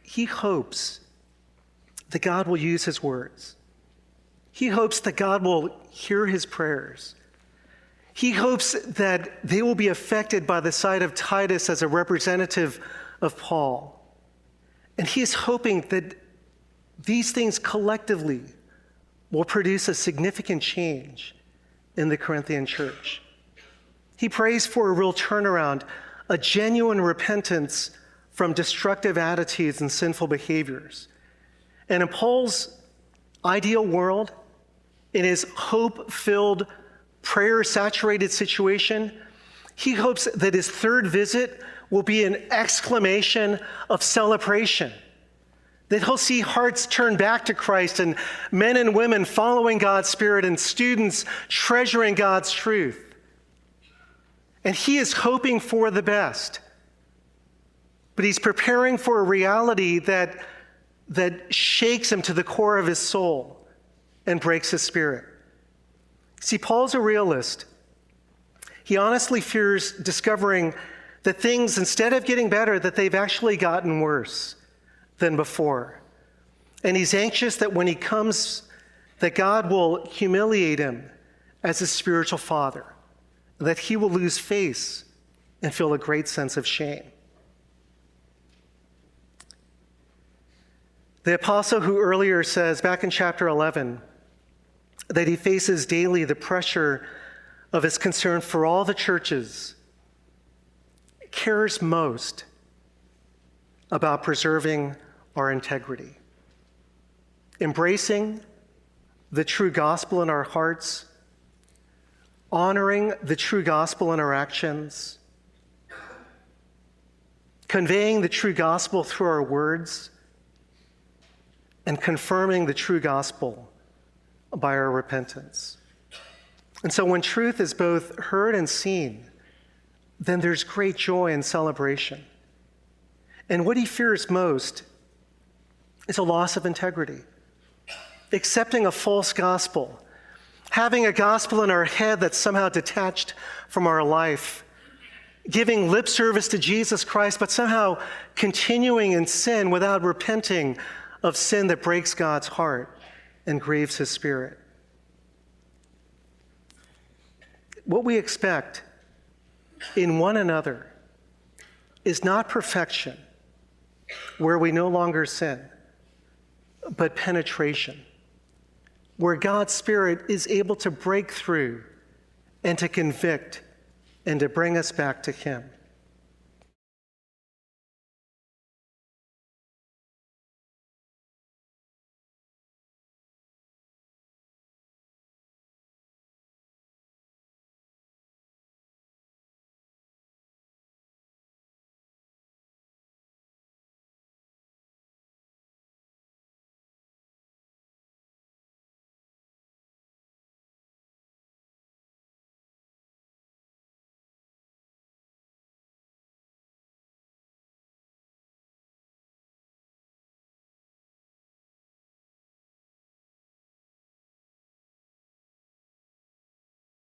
he hopes that God will use his words. He hopes that God will hear his prayers. He hopes that they will be affected by the sight of Titus as a representative of Paul. And he is hoping that these things collectively will produce a significant change in the Corinthian church. He prays for a real turnaround, a genuine repentance from destructive attitudes and sinful behaviors. And in Paul's ideal world, in his hope-filled, prayer-saturated situation, he hopes that his third visit will be an exclamation of celebration, that he'll see hearts turn back to Christ and men and women following God's Spirit and students treasuring God's truth. And he is hoping for the best, but he's preparing for a reality that shakes him to the core of his soul and breaks his spirit. See, Paul's a realist. He honestly fears discovering that things, instead of getting better, that they've actually gotten worse than before. And he's anxious that when he comes, that God will humiliate him as his spiritual father, that he will lose face and feel a great sense of shame. The apostle who earlier says, back in chapter 11, that he faces daily the pressure of his concern for all the churches, cares most about preserving our integrity, embracing the true gospel in our hearts, honoring the true gospel in our actions, conveying the true gospel through our words, and confirming the true gospel by our repentance. And so when truth is both heard and seen, then there's great joy and celebration. And what he fears most is a loss of integrity, accepting a false gospel, having a gospel in our head that's somehow detached from our life, giving lip service to Jesus Christ, but somehow continuing in sin without repenting of sin that breaks God's heart and grieves his spirit. What we expect in one another is not perfection, where we no longer sin, but penetration, where God's Spirit is able to break through and to convict and to bring us back to him.